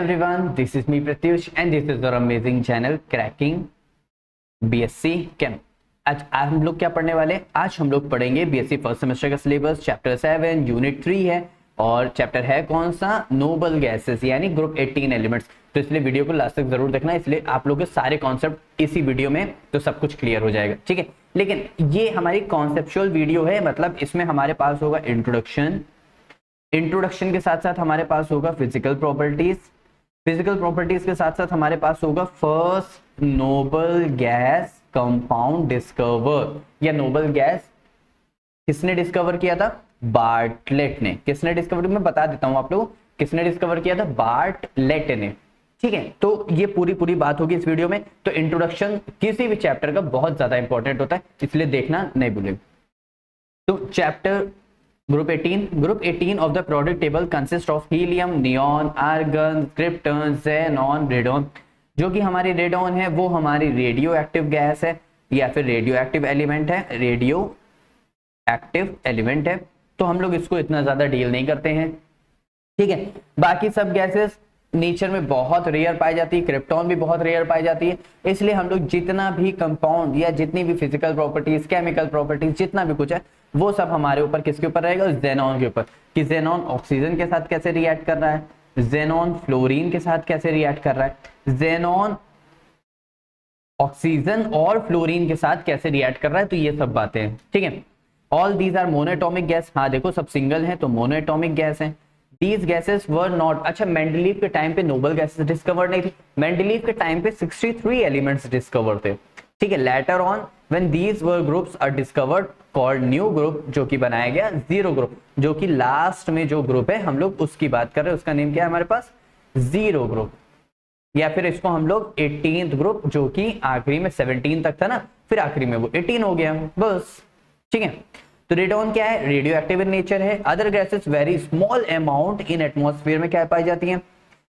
everyone, this is me Pratyush and this is our amazing channel Cracking BSc Chem। आज हम लोग क्या पढ़ने वाले? आज हम लोग पढ़ेंगे बीएससी फर्स्ट सेमेस्टर का सिलेबस, चैप्टर 7 यूनिट 3 है और चैप्टर है कौन सा? नोबल गैसेस यानी ग्रुप 18 एलिमेंट्स। तो इसलिए वीडियो को लास्ट तक जरूर देखना, इसलिए आप लोग के सारे कॉन्सेप्ट इसी वीडियो में तो सब कुछ क्लियर हो जाएगा, ठीक है। लेकिन ये हमारी कॉन्सेप्चुअल वीडियो है, मतलब इसमें हमारे पास होगा इंट्रोडक्शन के साथ साथ हमारे पास होगा फिजिकल प्रॉपर्टीज के साथ साथ हमारे पास होगा first noble gas compound discover. या नोबल गैस किसने डिस्कवर किया था? बार्टलेट ने। किसने डिस्कवर? मैं बता देता हूं आप लोग किसने डिस्कवर किया था? बार्टलेट ने, ठीक है। तो ये पूरी बात होगी इस वीडियो में। तो इंट्रोडक्शन किसी भी चैप्टर का बहुत ज्यादा इंपॉर्टेंट होता है, इसलिए देखना नहीं भूलें। तो chapter group 18 of the product table consist of helium, neon, argon, krypton, xenon, radon. जो कि हमारी रेडॉन है वो हमारी रेडियो एक्टिव गैस है या फिर रेडियो एक्टिव एलिमेंट है, तो हम लोग इसको इतना ज्यादा डील नहीं करते हैं, ठीक है। बाकी सब गैसेस नेचर में बहुत रेयर पाई जाती है, क्रिप्टॉन भी बहुत रेयर पाई जाती है, इसलिए हम लोग जितना भी कंपाउंड या जितनी भी फिजिकल प्रॉपर्टीज, केमिकल प्रॉपर्टीज, जितना भी कुछ है वो सब हमारे ऊपर किसके ऊपर रहेगा? ज़ेनॉन के ऊपर। कि ज़ेनॉन ऑक्सीजन के साथ कैसे रिएक्ट कर रहा है, ज़ेनॉन फ्लोरीन के साथ कैसे रिएक्ट कर रहा है, ज़ेनॉन ऑक्सीजन और फ्लोरीन के साथ कैसे रिएक्ट कर रहा है, तो ये सब बातें हैं, ठीक है। All these are monoatomic gas. हाँ देखो, सब सिंगल है तो मोनोएटॉमिक गैस है। These gases were not, अच्छा मेंडलीव के टाइम पे नोबल गैसेस डिस्कवर्ड नहीं थी, मेंडलीव के टाइम पे 63 एलिमेंट्स डिस्कवर थे, ठीक है। Later on when these were groups are discovered called new group, जो कि बनाया गया जीरो ग्रुप, जो कि लास्ट में जो ग्रुप है हम लोग उसकी बात कर रहे हैं, उसका नेम क्या है हमारे पास? जीरो ग्रुप, या फिर इसको हम लोग 18th ग्रुप, जो कि आखिरी में 17 तक था ना, फिर आखिरी में वो 18 हो गया, बस, ठीक है। तो रेडॉन क्या है? रेडियो एक्टिव इन नेचर है। Other gases very small amount in atmosphere में क्या पाई जाती हैं?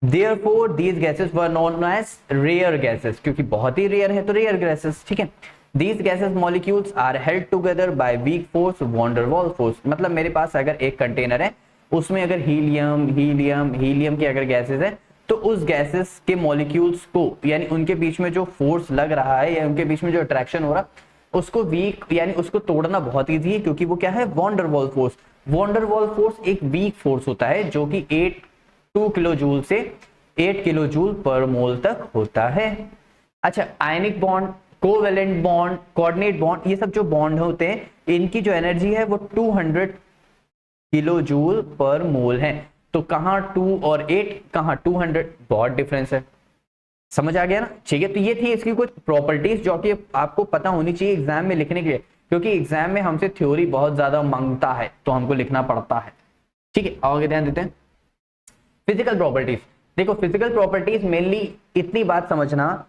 Therefore these gases were known as rare gases, क्योंकि बहुत ही रेयर है तो रेयर गैसेस, ठीक है। These gases molecules are held together by weak force, van der Waals force. मतलब मेरे पास अगर एक कंटेनर है, उसमें अगर हीलियम की अगर गैसेस है, तो उस गैसेस के मॉलिक्यूल्स को, यानी उनके बीच में जो फोर्स लग रहा है या उनके बीच में जो अट्रैक्शन हो रहा है, उसको वीक यानी उसको तोड़ना बहुत इजी है, क्योंकि वो क्या है? Van der Waals force. Van der Waals force एक वीक फोर्स होता है जो कि 2 किलो जूल से 8 किलो जूल पर मोल तक होता है। अच्छा, ionic bond, covalent bond, coordinate bond, ये सब जो बॉन्ड होते हैं इनकी जो एनर्जी है वो 200 किलो जूल पर मोल है। तो कहां 2 और 8, कहां 200, बहुत डिफरेंस है। समझ आ गया ना? ठीक है। तो ये थी इसकी कुछ प्रॉपर्टीज जो कि आपको पता होनी चाहिए एग्जाम में लिखने के लिए, क्योंकि एग्जाम में हमसे थ्योरी बहुत ज्यादा मांगता है तो हमको लिखना पड़ता है, ठीक है। आगे ध्यान देते हैं फिजिकल प्रॉपर्टीज। देखो, फिजिकल प्रॉपर्टीज मेनली इतनी बात समझना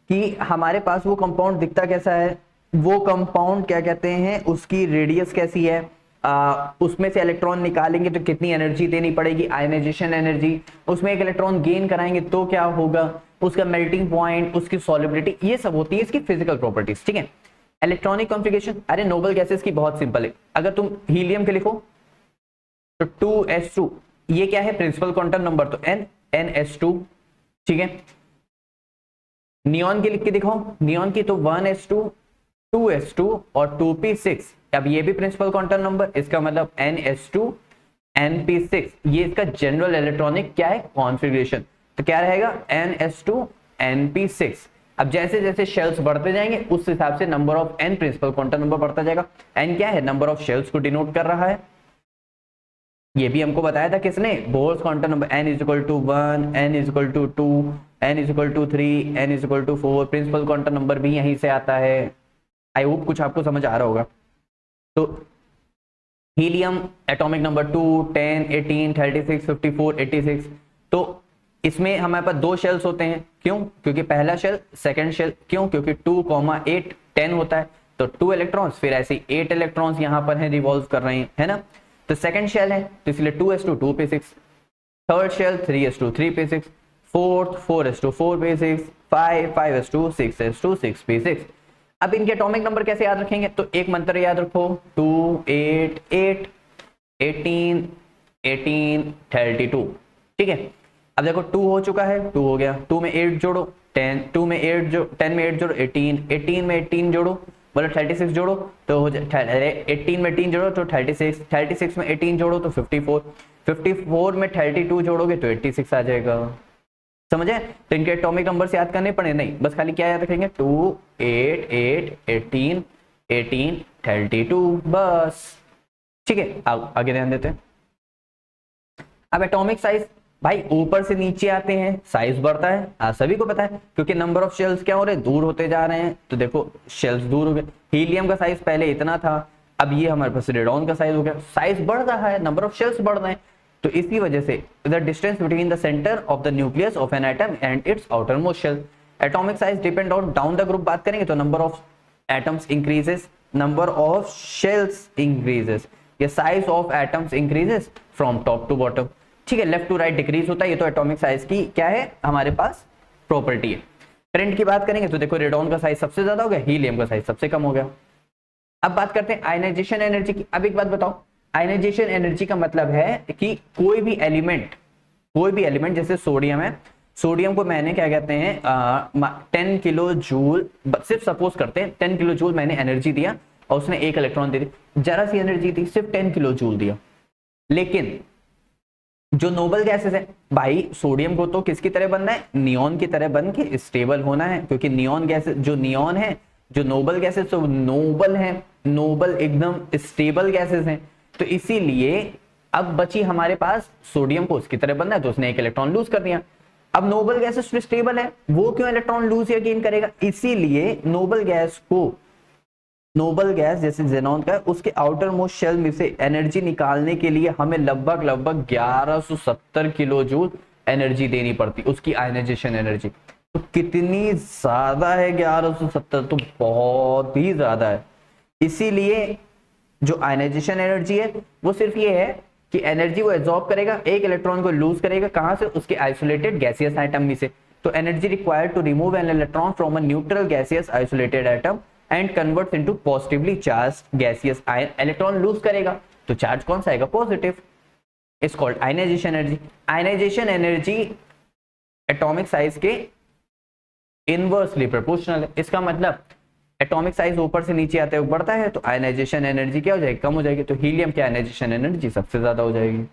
कि हमारे पास वो कंपाउंड दिखता कैसा है, वो कंपाउंड क्या कहते हैं, उसकी रेडियस कैसी है, उसमें से इलेक्ट्रॉन निकालेंगे तो कितनी एनर्जी देनी पड़ेगी, आयनाइजेशन एनर्जी, उसमें एक इलेक्ट्रॉन गेन कराएंगे तो क्या होगा, उसका मेल्टिंग पॉइंट, उसकी सॉल्युबिलिटी, ये सब होती है इसकी फिजिकल प्रॉपर्टीज, ठीक है। इलेक्ट्रॉनिक कॉन्फ़िगरेशन, अरे नोबल गैसेस की बहुत सिंपल है। अगर तुम हीलियम के लिखो तो 2s2, ये क्या है? प्रिंसिपल क्वांटम नंबर, तो NS2, ठीक है। नियॉन की लिख के दिखाओ, नियॉन की तो 1s2, 2s2 और 2p6। अब ये भी प्रिंसिपल क्वांटम नंबर, इसका मतलब NS2 NP6, ये इसका जनरल इलेक्ट्रॉनिक क्या है? कॉन्फ़िगरेशन। तो क्या रहेगा? NS2 NP6। अब जैसे जैसे शेल्स बढ़ते जाएंगे उस हिसाब से number of n principal quantum number बढ़ता जाएगा। n क्या है? नंबर ऑफ शेल्स को डिनोट कर रहा है। ये भी हमको बताया था किसने? Bohr's quantum number, n = 1, n = 2, n = 3, n = 4। Principal quantum number भी यहीं से आता है। आई होप कुछ आपको समझ आ रहा होगा। तो हीलियम एटॉमिक नंबर 2, 10, 18, 36, 54, 86। तो इसमें हमारे पास 2 शेल्स होते हैं, क्यों? क्योंकि पहला शेल, सेकंड शेल, क्यों? क्योंकि 2,8 10 होता है, तो 2 इलेक्ट्रॉन्स, फिर ऐसे 8 इलेक्ट्रॉन्स यहाँ पर हैं, रिवॉल्व कर रहे हैं, है ना। तो सेकंड शेल है तो इसलिए 2s2 2p6, third shell 3s2 3p6, fourth 4s2 4p6, 5s2 6s2 6p6। अब इनके एटॉमिक नंबर कैसे याद रखेंगे? तो एक मंत्र याद रखो, 2 8 8 18 18 32, ठीक है। अब देखो 2 हो चुका है, 2 हो गया, 2 में 8 जोड़ो 10, 2 में 8 जो 10 में 8 जोड़ो 18, 18 में 18 जोड़ो बोलो 36 जोड़ो तो हो जाए 18 में 18 जोड़ो तो 36, 36 में 18 जोड़ो तो 54, 54 में 32 जोड़ोगे तो 86 आ जाएगा। समझे? तो इनके एटॉमिक नंबर्स याद करने पड़े नहीं, बस खाली क्या याद रखेंगे 2 8 8 18 18 32 बस। ठीक है, आगे ध्यान देते हैं। अब एटॉमिक साइज भाई ऊपर से नीचे आते हैं साइज बढ़ता है, सभी को पता है, क्योंकि नंबर ऑफ शेल्स क्या हो रहे हैं, दूर होते जा रहे हैं। तो देखो शेल्स दूर हो गए, हीलियम का साइज पहले इतना था, अब ये हमारे पास रेडॉन का साइज हो गया, साइज बढ़ रहा है, नंबर ऑफ शेल्स बढ़ रहे हैं। तो इसी वजह से the distance between the centre of the nucleus of an atom and its outermost shell. Atomic size depend on down the group बात करेंगे तो number of atoms increases, number of shells increases, या size of atoms increases from top to bottom. ठीक है, left to right decrease होता है, ये तो एटॉमिक साइज की क्या है हमारे पास प्रॉपर्टी है। करंट की बात करेंगे तो देखो रेडॉन का साइज सबसे ज्यादा हो गया, हीलियम का साइज सबसे कम हो गया। अब बात करते हैं आयनाइजेशन एनर्जी की। अब एक बात बताओ, आयनाइजेशन एनर्जी का मतलब है कि कोई भी एलिमेंट जैसे सोडियम है, सोडियम को मैंने क्या कहते हैं 10 किलो जूल, सिर्फ सपोज करते हैं 10 किलो जूल मैंने एनर्जी दिया और उसने एक इलेक्ट्रॉन दे दी, जरा सी एनर्जी थी, सिर्फ 10 किलो जूल दिया। लेकिन जो नोबल गैसेस है भाई, सोडियम को तो किसकी तरह बनना है, नियॉन की तरह बन के स्टेबल होना है, क्योंकि नियॉन गैसेस, जो नियॉन है, जो नोबल गैसेस तो नोबल है, नोबल एकदम स्टेबल गैसेस हैं। तो इसीलिए अब बची हमारे पास सोडियम को उसकी तरह बनना है, तो उसने एक इलेक्ट्रॉन लूज कर दिया। अब नोबल गैसेस तो स्टेबल है, वो क्यों इलेक्ट्रॉन लूज या गेन करेगा, इसीलिए नोबल गैस जैसे जेनॉन का, उसके आउटर मोस्ट शेल में से एनर्जी निकालने के लिए हमें लगभग 1170 किलो जूल एनर्जी देनी पड़ती, उसकी आयनाइजेशन एनर्जी। तो कितनी ज्यादा है 1170, तो बहुत ही ज्यादा है। इसीलिए जो आयनाइजेशन एनर्जी है वो सिर्फ ये है कि एनर्जी वो एब्जॉर्ब करेगा, एक इलेक्ट्रॉन को लूज करेगा, कहां से, उसके आइसोलेटेड गैसियस आइटम में से। तो energy required to remove an electron from a neutral gaseous isolated atom and converts into positively charged gaseous ion. Electron lose करेगा तो चार्ज कौन सा आएगा, positive, is called ionization energy. Ionization energy atomic size के inversely proportional है। इसका मतलब atomic size ऊपर से नीचे आते हुए बढ़ता है तो आयनाइजेशन एनर्जी क्या हो जाएगी, कम हो जाएगी। तो हीलियम की आयनाइजेशन एनर्जी सबसे ज्यादा हो जाएगी,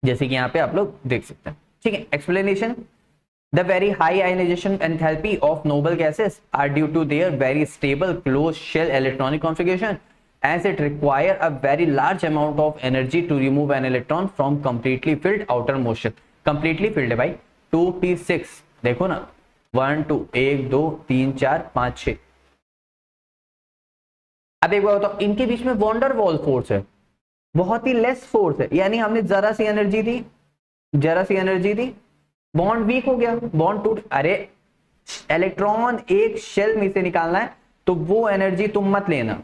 जैसे कि यहाँ पे आप लोग देख सकते हैं। ठीक है, explanation, the very high ionization enthalpy of noble gases are due to their very stable closed shell electronic configuration, as it require a very large amount of energy to remove an electron from completely filled outermost shell। completely filled है भाई, 2p6 देखो ना, 1 2 1 2 3 4 5 6। अब एक बार बताओ, इनके बीच में van der Waals force है, बहुत ही लेस फोर्स है, यानी हमने जरा सी एनर्जी दी, बॉन्ड वीक हो गया, बॉन्ड टूट, अरे इलेक्ट्रॉन एक शेल में से निकालना है तो वो एनर्जी तुम मत लेना।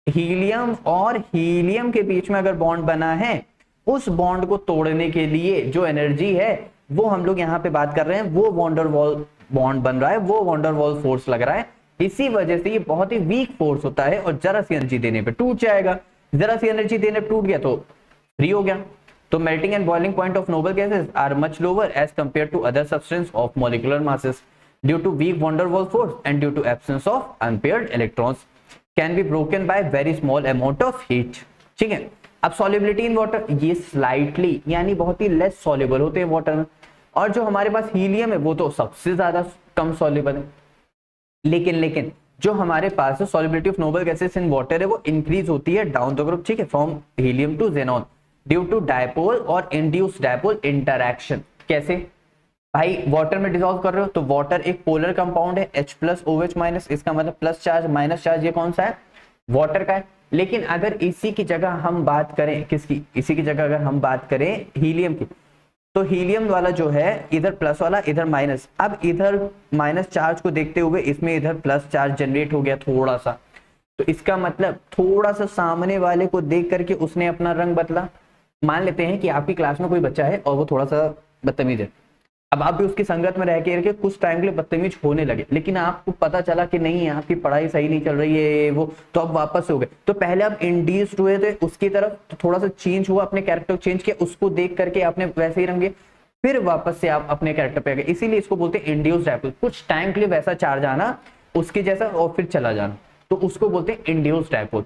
हीलियम और हीलियम के बीच में अगर बॉन्ड बना है, उस बॉन्ड को तोड़ने के लिए जो एनर्जी है वो हम लोग यहाँ पे बात कर रहे हैं, वो वॉन्डर वॉल बॉन्ड बन रहा है, वो वॉन्डर वॉल फोर्स लग रहा है। इसी वजह से ये बहुत ही वीक फोर्स होता है और जरा सी एनर्जी देने पे टूट जाएगा, जरा सी एनर्जी देने पे टूट गया तो फ्री हो गया। तो melting and boiling point of noble gases are much lower as compared to other substance of molecular masses due to weak van der Waals force and due to absence of unpaired electrons can be broken by very small amount of heat। ठीक है, अब solubility in water, ये slightly यानी बहुत ही less soluble होते हैं water में, और जो हमारे पास हीलियम है वो तो सबसे ज्यादा कम soluble है। लेकिन जो हमारे पास solubility of noble gases in water है वो इंक्रीज होती है डाउन द ग्रुप, ठीक है, from helium to xenon due to dipole और इंड्यूस डायपोल इंटरैक्शन। कैसे भाई, वाटर में डिसॉल्व कर रहे हो तो वाटर एक पोलर कंपाउंड है, H प्लस OH माइनस, इसका मतलब प्लस चार्ज माइनस चार्ज, ये कौन सा है, वाटर का है। लेकिन अगर इसी की जगह हम बात करें किसकी, इसी की जगह अगर हम बात करें हीलियम की, तो हीलियम वाला जो है इधर प्लस वाला इधर माइनस, अब इधर माइनस चार्ज को देखते हुए इसमें इधर प्लस चार्ज जनरेट हो गया थोड़ा सा, तो इसका मतलब थोड़ा सा सामने वाले को देख करके उसने अपना रंग बदला। मान लेते हैं कि आपकी क्लास में कोई बच्चा है और वो थोड़ा सा बदतमीज है, अब आप भी उसकी संगत में रह के कुछ टाइम के लिए बदतमीज होने लगे, लेकिन आपको पता चला कि नहीं आपकी पढ़ाई सही नहीं चल रही है वो, तो अब वापस हो गए। तो पहले आप इंड्यूस्ड हुए थे उसकी तरफ, तो थोड़ा सा चेंज हुआ, अपने कैरेक्टर चेंज किया, उसको देख करके आपने वैसे ही रंगे, फिर वापस से आप अपने कैरेक्टर पे आ गए, इसीलिए इसको बोलते हैं इंड्यूस्ड डायपोल। कुछ टाइम के लिए वैसा चार्ज आना उसके जैसा और फिर चला जाना, तो उसको बोलते हैं इंड्यूस्ड डायपोल।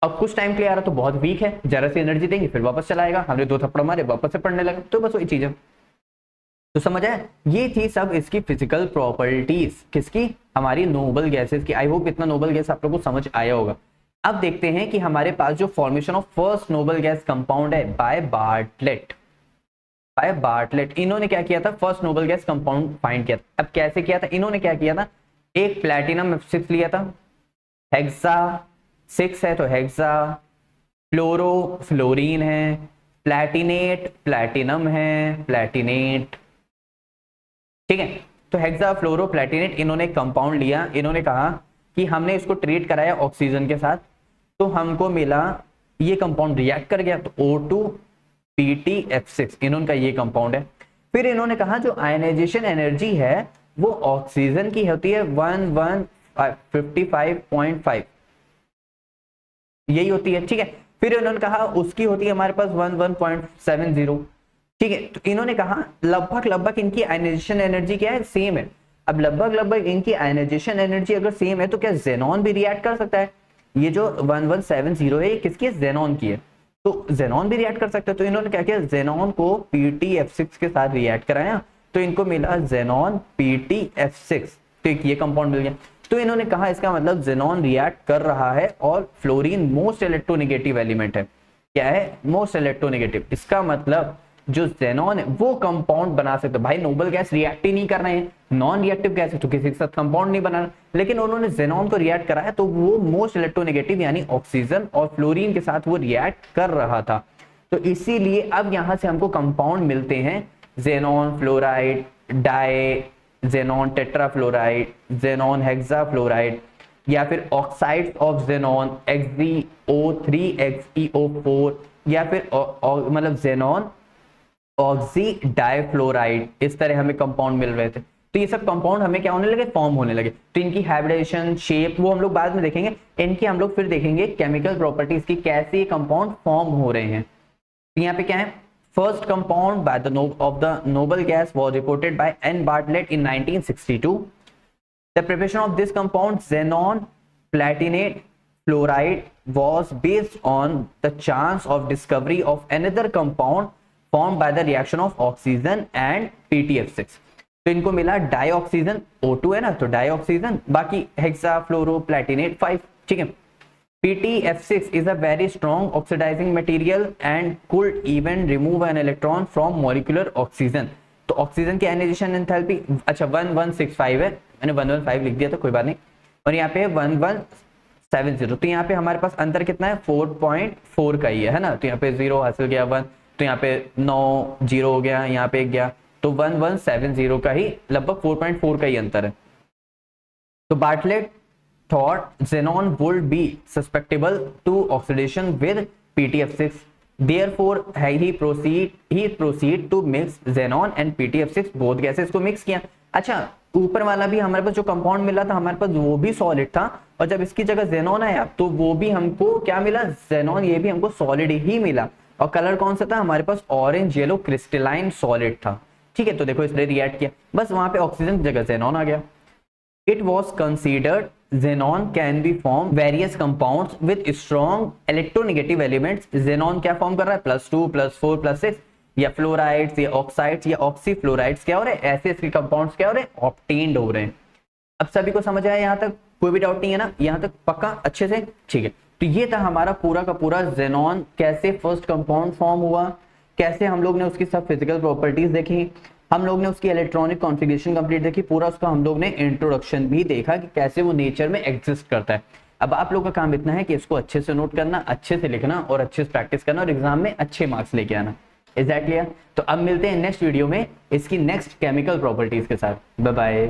अब कुछ टाइम के लिए आ रहा तो बहुत वीक है, जरा सी एनर्जी देंगे फिर वापस चला आएगा, हमने 2 थप्पड़ मारे वापस से पढ़ने लगा, तो बस वही चीज है। तो समझ आया, ये थी सब इसकी फिजिकल प्रॉपर्टीज, किसकी, हमारी नोबल गैसेस की। आई होप इतना नोबल गैस आप लोगों को समझ आया होगा। अब देखते हैं कि हमारे पास जो formation of first noble gas compound है बाय बार्टलेट। बाय बार्टलेट इन्होंने क्या किया था, first noble gas compound find किया था। अब कैसे किया था, इन्होंने क्या किया था, एक प्लैटिनम F6 लिया था, हेक्सा 6 है तो हेक्सा, फ्लोरो फ्लोरीन है, प्लैटिनेट प्लैटिनम है, प्लैटिनेट, ठीक है। तो हेक्सा फ्लोरो प्लैटिनेट इन्होंने कंपाउंड लिया, इन्होंने कहा कि हमने इसको ट्रीट कराया ऑक्सीजन के साथ, तो हमको मिला ये कंपाउंड रिएक्ट कर गया, तो O2 PtF6 इन्होंने का ये कंपाउंड है। फिर इन्होंने कहा जो आयनाइजेशन एनर्जी है वो ऑक्सीजन की होती है 1155.5, यही होती है, ठीक है। फिर इन्होंने कहा उसकी होती है हमारे पास 11.70, ठीक है। तो इन्होंने कहा लगभग इनकी आयनाइजेशन एनर्जी क्या है, सेम है। अब लगभग इनकी आयनाइजेशन एनर्जी अगर सेम है तो क्या जेनॉन भी रिएक्ट कर सकता है, ये जो 1170 है ये किसकी है, जेनॉन की है, तो जेनॉन भी रिएक्ट कर सकता है। तो इन्होंने क्या किया, जेनॉन को PtF6 के साथ रिएक्ट कराया, तो इनको मिला जेनॉन PtF6, तो ये कंपाउंड मिल गया। तो इन्होंने कहा इसका मतलब जेनॉन रिएक्ट कर रहा है और फ्लोरीन मोस्ट इलेक्ट्रोनेगेटिव एलिमेंट है, क्या है, मोस्ट इलेक्ट्रोनेगेटिव। इसका मतलब जो जेनॉन है वो कंपाउंड बना सकते, भाई नोबल गैस रिएक्ट ही नहीं कर रहे हैं, नॉन रिएक्टिव गैस है तो किसी के साथ कंपाउंड नहीं बना, लेकिन उन्होंने जेनॉन को रिएक्ट कराया तो वो मोस्ट इलेक्ट्रोनेगेटिव यानी ऑक्सीजन और फ्लोरीन के साथ वो रिएक्ट कर रहा था। तो इसीलिए अब यहां से हमको कंपाउंड मिलते हैं xenon fluoride, di xenon tetrafluoride, xenon hexafluoride, या फिर oxides of xenon XeO3 XeO4, या फिर मतलब जेनॉन ऑक्सी डाइफ्लोराइड, इस तरह हमें कंपाउंड मिल रहे थे। तो ये सब कंपाउंड हमें क्या होने लगे, फॉर्म होने लगे। तो इनकी हाइब्रिडेशन शेप वो हम लोग बाद में देखेंगे, इनकी हम लोग फिर देखेंगे केमिकल प्रॉपर्टीज की, कैसे ये कंपाउंड फॉर्म हो रहे हैं। तो यहाँ पे क्या है, first compound by the of the noble gas was reported by N. Bartlett in 1962. The preparation of this compound xenon platinate fluoride was based on the chance of discovery of another compound formed by the reaction of oxygen and PtF6. तो इनको मिला dioxygen, O2 है ना तो dioxygen, बाकी hexa फ्लोरो प्लैटिनेट 5, ठीक है। PtF6 is a very strong oxidizing material and could even remove an electron from molecular oxygen. तो ऑक्सीजन की आयनाइजेशन एंथैल्पी अच्छा 1165 है, मैंने 115 लिख दिया था कोई बात नहीं, और यहाँ पे 1170, तो यहाँ पे हमारे पास अंतर कितना है 4.4 का ही है ना, तो यहाँ पे 0 हासिल गया 1, तो यहाँ पे 9 0 हो गया, यहाँ पे 1 गया, तो 1170 का ही लगभग 4.4 का ही अंतर है। तो Bartlett thought xenon would be susceptible to oxidation with PtF6. Therefore, he proceed to mix xenon and PtF6 both gases को mix किया। अच्छा ऊपर वाला भी हमारे पास जो कंपाउंड मिला था हमारे पास वो भी सॉलिड था, और जब इसकी जगह xenon आया तो वो भी हमको क्या मिला, xenon, ये भी हमको सॉलिड ही मिला, और कलर कौन सा था हमारे पास, ऑरेंज येलो क्रिस्टलाइन सॉलिड था, ठीक है। तो देखो इसने रिएक्ट किया, बस वहां पे ऑक्सीजन की जगह xenon आ गया। It was considered xenon can be formed various compounds with strong electronegative elements. Xenon क्या फॉर्म कर रहा है, +2 +4 +6, या फ्लोराइड्स या ऑक्साइड्स या ऑक्सीफ्लोराइड्स क्या हो रहे हैं, ऐसे ऐसे कंपाउंड्स क्या हो रहे हैं, ऑब्टेन्ड हो रहे हैं। अब सभी को समझ आया, यहाँ तक कोई भी डाउट नहीं है ना, यहाँ तक पक्का अच्छे से, ठीक है। तो ये था हमारा पूरा का पूरा xenon कैसे फर्स्ट कंपाउंड फॉर्म हुआ, कैसे हम लोग ने उसकी सब फिजिकल प्रॉपर्टीज देखी, हम लोग ने उसकी इलेक्ट्रॉनिक कॉन्फ़िगरेशन कंप्लीट देखी, पूरा उसका हम लोग ने इंट्रोडक्शन भी देखा कि कैसे वो नेचर में एग्जिस्ट करता है। अब आप लोग का काम इतना है कि इसको अच्छे से नोट करना, अच्छे से लिखना और अच्छे से प्रैक्टिस करना और एग्जाम में अच्छे मार्क्स लेके आना। Is that clear? तो अब मिलते हैं नेक्स्ट वीडियो में इसकी नेक्स्ट केमिकल प्रॉपर्टीज के साथ। Bye bye.